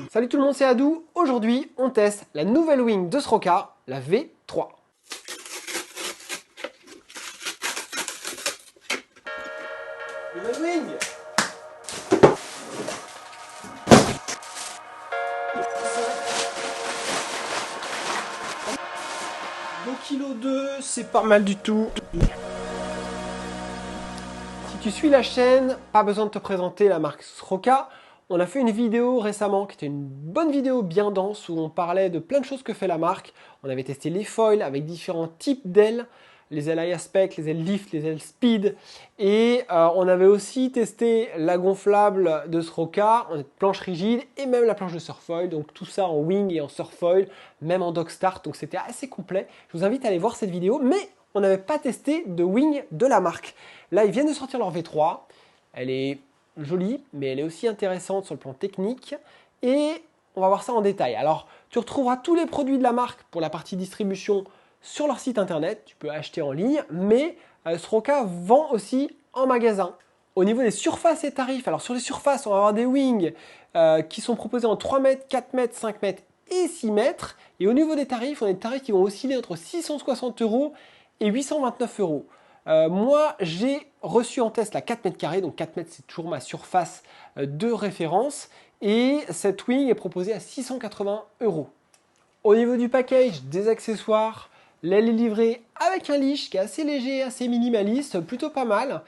Salut tout le monde, c'est Adou. Aujourd'hui, on teste la nouvelle wing de Sroka, la V3. Nouvelle wing. Kg 2, c'est pas mal du tout. Si tu suis la chaîne, pas besoin de te présenter la marque Sroka. On a fait une vidéo récemment qui était une bonne vidéo bien dense où on parlait de plein de choses que fait la marque. On avait testé les foils avec différents types d'ailes, les ailes high aspect, les ailes lift, les ailes speed. Et on avait aussi testé la gonflable de Sroka, en planche rigide et même la planche de surfoil. Donc tout ça en wing et en surfoil, même en dog start. Donc c'était assez complet. Je vous invite à aller voir cette vidéo. Mais on n'avait pas testé de wing de la marque. Là, ils viennent de sortir leur V3. Elle est jolie, mais elle est aussi intéressante sur le plan technique. Et on va voir ça en détail. Alors, tu retrouveras tous les produits de la marque pour la partie distribution sur leur site internet. Tu peux acheter en ligne, mais Sroka vend aussi en magasin. Au niveau des surfaces et tarifs, alors sur les surfaces, on va avoir des wings qui sont proposés en 3 mètres, 4 mètres, 5 mètres et 6 mètres. Et au niveau des tarifs, on a des tarifs qui vont osciller entre 660 € et 829 €. Moi, j'ai reçu en test la 4 mètres carrés, donc 4 mètres, c'est toujours ma surface de référence. Et cette wing est proposée à 680 €. Au niveau du package, des accessoires, l'aile est livrée avec un leash qui est assez léger, assez minimaliste, plutôt pas mal.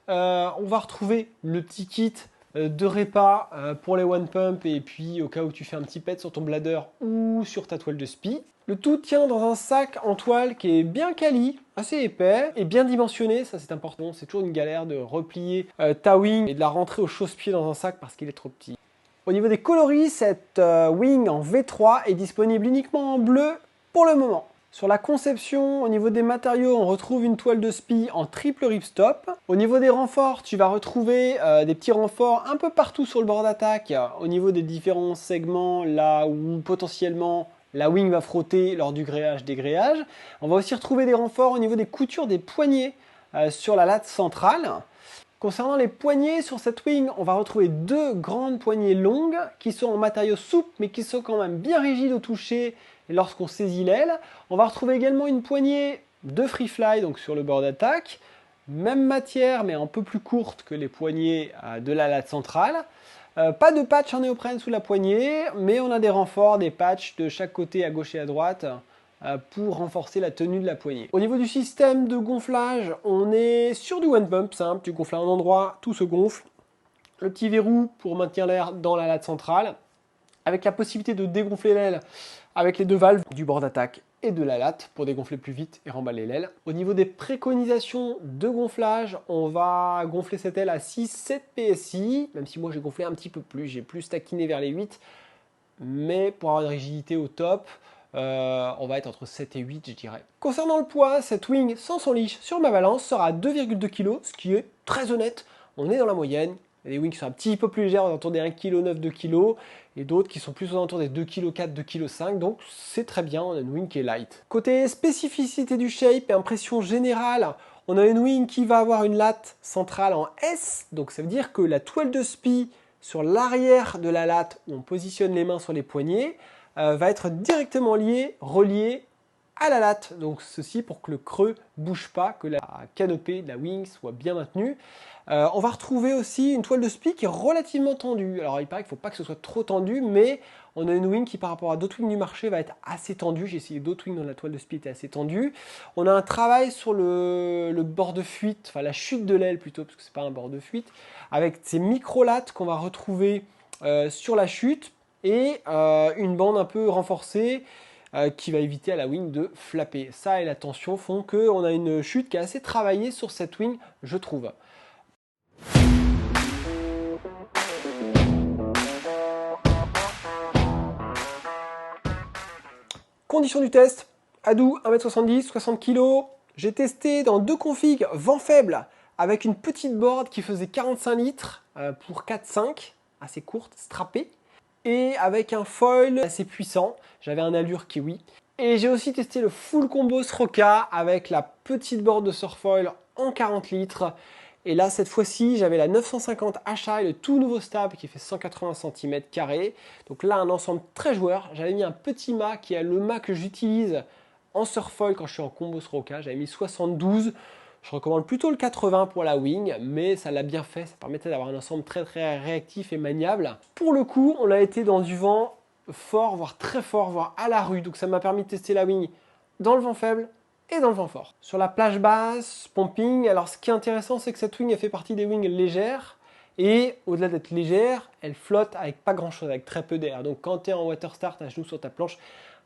On va retrouver le petit kit de répa pour les one pump et puis au cas où tu fais un petit pet sur ton bladder ou sur ta toile de spi. Le tout tient dans un sac en toile qui est bien quali, assez épais et bien dimensionné, ça c'est important, c'est toujours une galère de replier ta wing et de la rentrer au chausse-pied dans un sac parce qu'il est trop petit. Au niveau des coloris, cette wing en V3 est disponible uniquement en bleu pour le moment. Sur la conception, au niveau des matériaux, on retrouve une toile de spi en triple ripstop. Au niveau des renforts, tu vas retrouver des petits renforts un peu partout sur le bord d'attaque, au niveau des différents segments, là où potentiellement la wing va frotter lors du gréage-dégréage. On va aussi retrouver des renforts au niveau des coutures des poignets sur la latte centrale. Concernant les poignées sur cette wing, on va retrouver deux grandes poignées longues qui sont en matériaux souples mais qui sont quand même bien rigides au toucher lorsqu'on saisit l'aile. On va retrouver également une poignée de free fly donc sur le bord d'attaque. Même matière mais un peu plus courte que les poignées de la latte centrale. Pas de patch en néoprène sous la poignée, mais on a des renforts, des patchs de chaque côté à gauche et à droite pour renforcer la tenue de la poignée. Au niveau du système de gonflage, on est sur du one pump simple, tu gonfles à un endroit, tout se gonfle. Le petit verrou pour maintenir l'air dans la latte centrale, avec la possibilité de dégonfler l'aile avec les deux valves du bord d'attaque et de la latte pour dégonfler plus vite et remballer l'aile. Au niveau des préconisations de gonflage, on va gonfler cette aile à 6-7 PSI, même si moi j'ai gonflé un petit peu plus, j'ai plus taquiné vers les 8, mais pour avoir une rigidité au top, on va être entre 7 et 8 je dirais. Concernant le poids, cette wing sans son leash sur ma balance sera à 2,2 kg, ce qui est très honnête, on est dans la moyenne. Il y a des wings qui sont un petit peu plus légères, autour des 1,9 kg, 2 kg, et d'autres qui sont plus aux alentours des 2,4 kg, 2,5 kg, donc c'est très bien, on a une wing qui est light. Côté spécificité du shape et impression générale, on a une wing qui va avoir une latte centrale en S, donc ça veut dire que la toile de spi sur l'arrière de la latte, où on positionne les mains sur les poignets, va être directement reliée à la latte. Donc ceci pour que le creux ne bouge pas, que la canopée de la wing soit bien maintenue. On va retrouver aussi une toile de spi qui est relativement tendue. Alors il paraît qu'il ne faut pas que ce soit trop tendu, mais on a une wing qui par rapport à d'autres wings du marché va être assez tendue. J'ai essayé d'autres wings dont la toile de spi était assez tendue. On a un travail sur le bord de fuite, enfin la chute de l'aile plutôt, parce que ce n'est pas un bord de fuite, avec ces micro-lattes qu'on va retrouver sur la chute et une bande un peu renforcée qui va éviter à la wing de flapper. Ça et la tension font qu'on a une chute qui est assez travaillée sur cette wing, je trouve. Conditions du test, Adou 1m70, 60 kg. J'ai testé dans deux configs vent faible avec une petite board qui faisait 45 litres pour 4-5, assez courte, strappée, et avec un foil assez puissant. J'avais un allure kiwi. Et j'ai aussi testé le full combo Sroka avec la petite board de surfoil en 40 litres. Et là, cette fois-ci, j'avais la 950 HA et le tout nouveau stab qui fait 180 cm². Donc là, un ensemble très joueur. J'avais mis un petit mât qui est le mât que j'utilise en surfoil quand je suis en combo Sroka. J'avais mis 72. Je recommande plutôt le 80 pour la wing, mais ça l'a bien fait. Ça permettait d'avoir un ensemble très réactif et maniable. Pour le coup, on a été dans du vent fort, voire très fort, voire à la rue. Donc ça m'a permis de tester la wing dans le vent faible et dans le vent fort. Sur la plage basse, pumping, alors ce qui est intéressant, c'est que cette wing, elle fait partie des wings légères. Et au-delà d'être légère, elle flotte avec pas grand-chose, avec très peu d'air. Donc quand tu es en water start à genoux sur ta planche,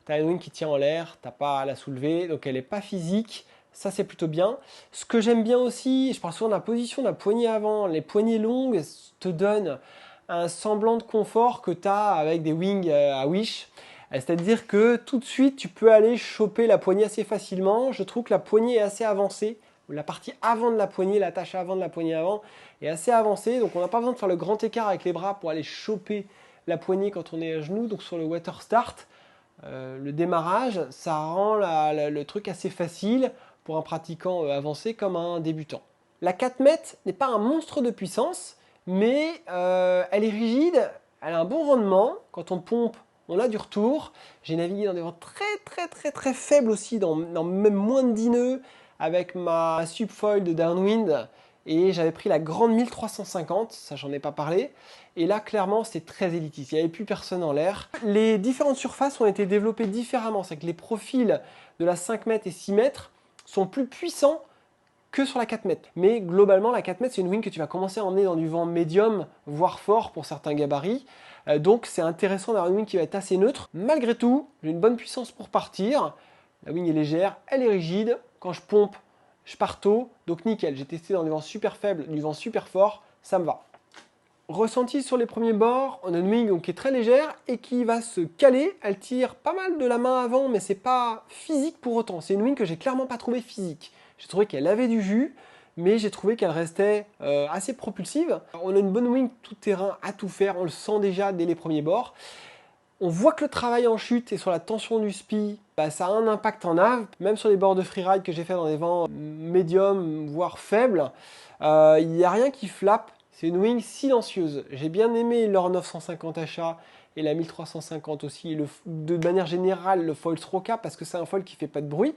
tu as une wing qui tient en l'air, tu n'as pas à la soulever, donc elle n'est pas physique. Ça, c'est plutôt bien. Ce que j'aime bien aussi, je parle souvent de la position de la poignée avant. Les poignées longues te donnent un semblant de confort que tu as avec des wings à Wish. C'est-à-dire que tout de suite, tu peux aller choper la poignée assez facilement. Je trouve que la poignée est assez avancée. La partie avant de la poignée, l'attache avant de la poignée avant, est assez avancée. Donc, on n'a pas besoin de faire le grand écart avec les bras pour aller choper la poignée quand on est à genoux. Donc, sur le water start, le démarrage, ça rend le truc assez facile pour un pratiquant avancé comme un débutant. La 4 mètres n'est pas un monstre de puissance, mais elle est rigide, elle a un bon rendement. Quand on pompe, on a du retour. J'ai navigué dans des vents très faibles aussi, dans même moins de 10 nœuds, avec ma subfoil de downwind. Et j'avais pris la grande 1350, ça j'en ai pas parlé. Et là, clairement, c'était très élitiste. Il n'y avait plus personne en l'air. Les différentes surfaces ont été développées différemment. C'est que les profils de la 5 mètres et 6 mètres sont plus puissants que sur la 4 mètres. Mais globalement, la 4 mètres, c'est une wing que tu vas commencer à emmener dans du vent médium, voire fort pour certains gabarits. Donc c'est intéressant d'avoir une wing qui va être assez neutre. Malgré tout, j'ai une bonne puissance pour partir. La wing est légère, elle est rigide. Quand je pompe, je pars tôt. Donc nickel, j'ai testé dans des vents super faibles, du vent super fort, ça me va. Ressenti sur les premiers bords, on a une wing qui est très légère et qui va se caler. Elle tire pas mal de la main avant, mais c'est pas physique pour autant. C'est une wing que j'ai clairement pas trouvé physique. J'ai trouvé qu'elle avait du jus, mais j'ai trouvé qu'elle restait assez propulsive. On a une bonne wing tout terrain à tout faire, on le sent déjà dès les premiers bords. On voit que le travail en chute et sur la tension du spi, ça a un impact en nave. Même sur les bords de freeride que j'ai fait dans des vents médiums, voire faibles, il n'y a rien qui flappe. C'est une wing silencieuse. J'ai bien aimé leur 950 HA et la 1350 aussi. Et de manière générale, le foil Sroka parce que c'est un foil qui ne fait pas de bruit.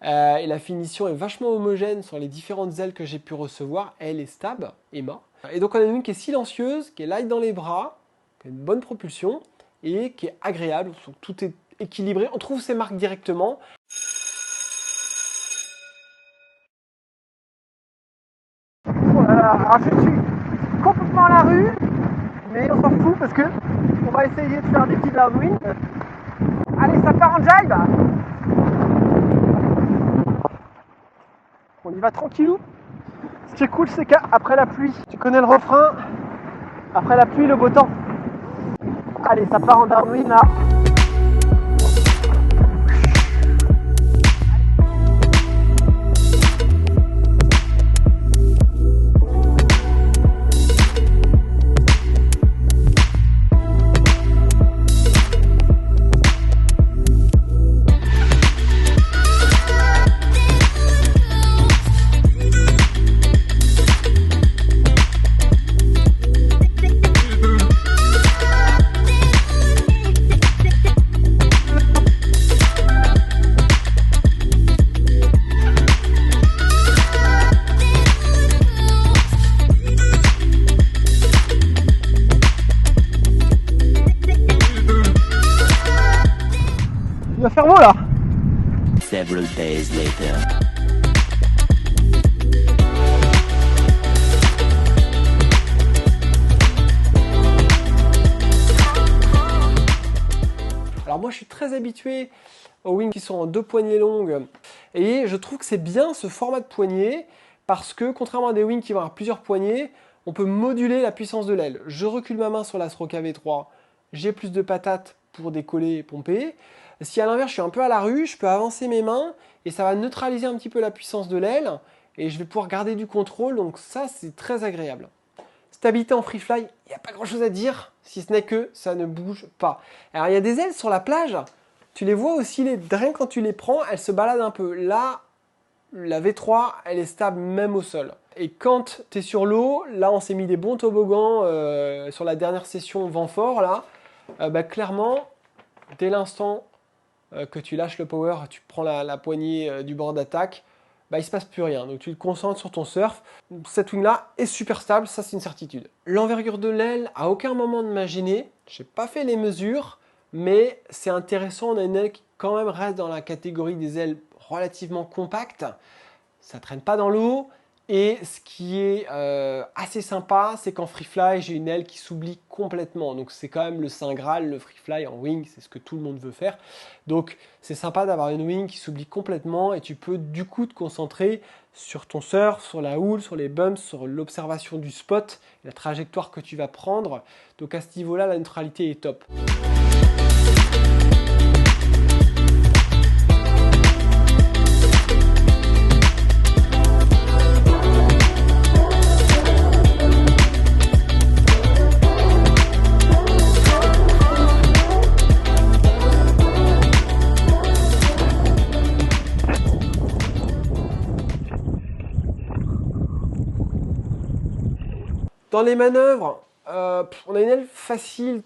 Et la finition est vachement homogène sur les différentes ailes que j'ai pu recevoir. Elle est stab, Emma. Et donc on a une wing qui est silencieuse, qui est light dans les bras, qui a une bonne propulsion et qui est agréable. Tout est équilibré. On trouve ces marques directement. Alors je suis complètement à la rue, mais on s'en fout parce que on va essayer de faire des petits downwind. Allez, ça part en jibe. On y va tranquillou. Ce qui est cool, c'est qu'après la pluie, tu connais le refrain, après la pluie, le beau temps. Allez, ça part en downwind là. Il va faire beau là. Several days later. Alors moi je suis très habitué aux wings qui sont en 2 poignées longues et je trouve que c'est bien ce format de poignée parce que contrairement à des wings qui vont avoir plusieurs poignées, on peut moduler la puissance de l'aile. Je recule ma main sur la Sroka V3, j'ai plus de patates pour décoller et pomper. Si à l'inverse je suis un peu à la rue, je peux avancer mes mains et ça va neutraliser un petit peu la puissance de l'aile et je vais pouvoir garder du contrôle, donc ça c'est très agréable. Stabilité en free fly, il n'y a pas grand chose à dire, si ce n'est que ça ne bouge pas. Alors il y a des ailes sur la plage, tu les vois osciller, rien quand tu les prends, elles se baladent un peu. Là, la V3, elle est stable même au sol. Et quand tu es sur l'eau, là on s'est mis des bons toboggans sur la dernière session vent fort, là, clairement, dès l'instant que tu lâches le power, tu prends la poignée du bord d'attaque, il ne se passe plus rien. Donc tu te concentres sur ton surf. Cette wing-là est super stable, ça c'est une certitude. L'envergure de l'aile, à aucun moment ne m'a gêné. Je n'ai pas fait les mesures, mais c'est intéressant. On a une aile qui quand même reste dans la catégorie des ailes relativement compactes. Ça ne traîne pas dans l'eau. Et ce qui est assez sympa, c'est qu'en free fly, j'ai une aile qui s'oublie complètement. Donc c'est quand même le saint graal, le free fly en wing, c'est ce que tout le monde veut faire. Donc c'est sympa d'avoir une wing qui s'oublie complètement et tu peux du coup te concentrer sur ton surf, sur la houle, sur les bumps, sur l'observation du spot, la trajectoire que tu vas prendre. Donc à ce niveau-là, la neutralité est top. Dans les manœuvres, on a une aile facile,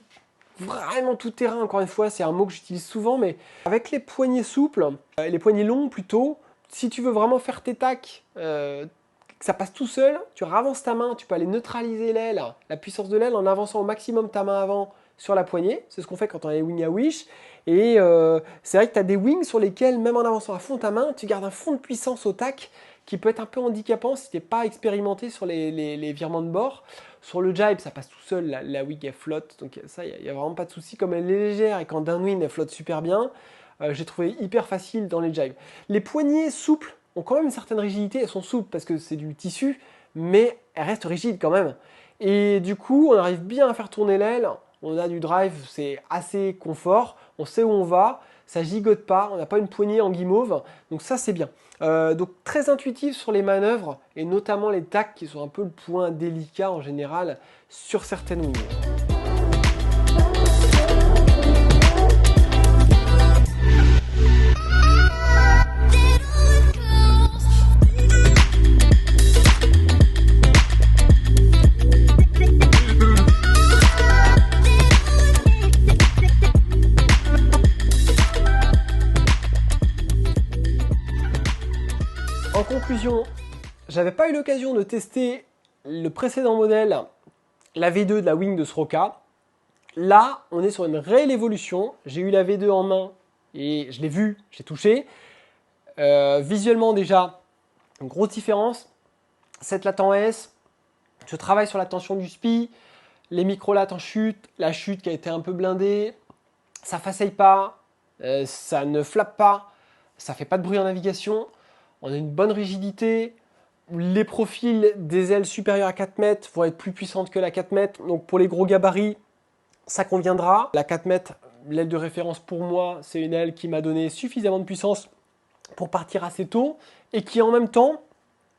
vraiment tout terrain, encore une fois, c'est un mot que j'utilise souvent, mais avec les poignets souples, les poignets longs plutôt, si tu veux vraiment faire tes tacs, que ça passe tout seul, tu ravances ta main, tu peux aller neutraliser l'aile, la puissance de l'aile en avançant au maximum ta main avant sur la poignée, c'est ce qu'on fait quand on a les wings à wish, et c'est vrai que tu as des wings sur lesquels, même en avançant à fond ta main, tu gardes un fond de puissance au tac, qui peut être un peu handicapant si tu n'es pas expérimenté sur les virements de bord. Sur le jibe, ça passe tout seul, la wing elle flotte, donc ça, il n'y a vraiment pas de souci. Comme elle est légère et qu'en downwind elle flotte super bien, j'ai trouvé hyper facile dans les jibes. Les poignées souples ont quand même une certaine rigidité, elles sont souples parce que c'est du tissu, mais elles restent rigides quand même. Et du coup, on arrive bien à faire tourner l'aile, on a du drive, c'est assez confort, on sait où on va, ça gigote pas, on n'a pas une poignée en guimauve, donc ça c'est bien. Donc très intuitif sur les manœuvres et notamment les tacs qui sont un peu le point délicat en général sur certaines wings. En conclusion, j'avais pas eu l'occasion de tester le précédent modèle, la V2 de la wing de Sroka. Là, on est sur une réelle évolution. J'ai eu la V2 en main et je l'ai vu, j'ai touché. Visuellement déjà, une grosse différence. 7 lat en S, je travaille sur la tension du SPI, les micro-lats en chute, la chute qui a été un peu blindée, ça faceille pas, ça ne flappe pas, ça fait pas de bruit en navigation. On a une bonne rigidité. Les profils des ailes supérieures à 4 mètres vont être plus puissantes que la 4 mètres. Donc pour les gros gabarits, ça conviendra. La 4 mètres, l'aile de référence pour moi, c'est une aile qui m'a donné suffisamment de puissance pour partir assez tôt et qui en même temps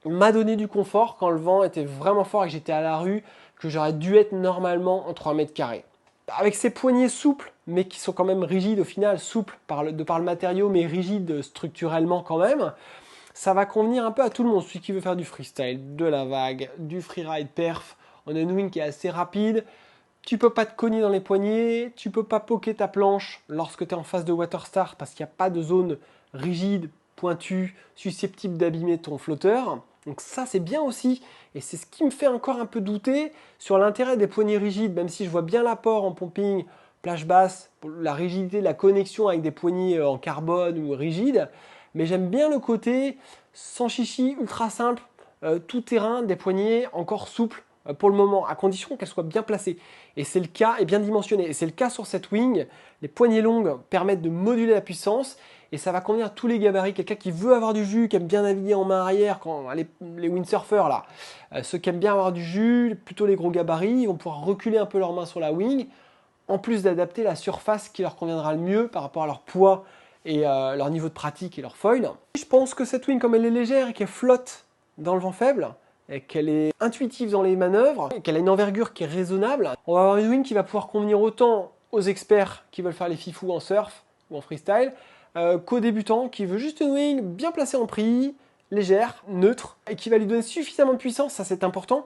m'a donné du confort quand le vent était vraiment fort et que j'étais à la rue, que j'aurais dû être normalement en 3 mètres carrés. Avec ces poignées souples, mais qui sont quand même rigides au final, souples de par le matériau, mais rigides structurellement quand même, ça va convenir un peu à tout le monde, celui qui veut faire du freestyle, de la vague, du freeride perf. On a une wing qui est assez rapide, tu peux pas te cogner dans les poignets, tu peux pas poker ta planche lorsque tu es en phase de waterstar parce qu'il n'y a pas de zone rigide, pointue, susceptible d'abîmer ton flotteur. Donc ça c'est bien aussi, et c'est ce qui me fait encore un peu douter sur l'intérêt des poignées rigides, même si je vois bien l'apport en pumping, plage basse, la rigidité, la connexion avec des poignées en carbone ou rigides. Mais j'aime bien le côté sans chichi, ultra simple, tout terrain, des poignées encore souples pour le moment, à condition qu'elles soient bien placées. Et c'est le cas, et bien dimensionnées. Et c'est le cas sur cette wing. Les poignées longues permettent de moduler la puissance et ça va convenir à tous les gabarits. Quelqu'un qui veut avoir du jus, qui aime bien naviguer en main arrière, quand les windsurfers là, ceux qui aiment bien avoir du jus, plutôt les gros gabarits, ils vont pouvoir reculer un peu leurs mains sur la wing, en plus d'adapter la surface qui leur conviendra le mieux par rapport à leur poids et leur niveau de pratique et leur foil. Je pense que cette wing, comme elle est légère et qu'elle flotte dans le vent faible, et qu'elle est intuitive dans les manœuvres, et qu'elle a une envergure qui est raisonnable, on va avoir une wing qui va pouvoir convenir autant aux experts qui veulent faire les fifous en surf ou en freestyle, qu'aux débutants qui veulent juste une wing bien placée en prix, légère, neutre, et qui va lui donner suffisamment de puissance, ça c'est important,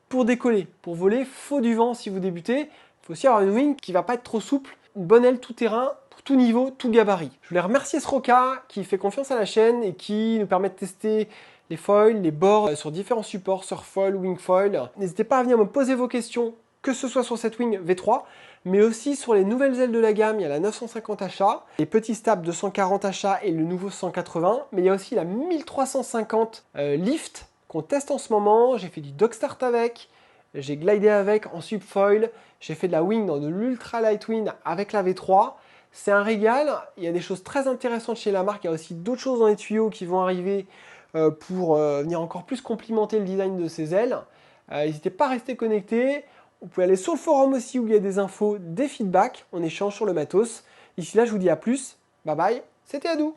pour décoller. Pour voler, faut du vent si vous débutez. Il faut aussi avoir une wing qui va pas être trop souple, une bonne aile tout terrain, pour tout niveau, tout gabarit. Je voulais remercier Sroka qui fait confiance à la chaîne et qui nous permet de tester les foils, les bords sur différents supports, surfoil, wingfoil. N'hésitez pas à venir me poser vos questions, que ce soit sur cette wing V3, mais aussi sur les nouvelles ailes de la gamme. Il y a la 950 HA, les petits stabs 240 HA et le nouveau 180, mais il y a aussi la 1350 Lift qu'on teste en ce moment. J'ai fait du dog start avec, j'ai glidé avec en subfoil, j'ai fait de la wing dans de l'ultra light wing avec la V3. C'est un régal, il y a des choses très intéressantes chez la marque, il y a aussi d'autres choses dans les tuyaux qui vont arriver pour venir encore plus complimenter le design de ces ailes. N'hésitez pas à rester connectés. Vous pouvez aller sur le forum aussi où il y a des infos, des feedbacks. On échange sur le matos. D'ici là, je vous dis à plus. Bye bye. C'était Adou.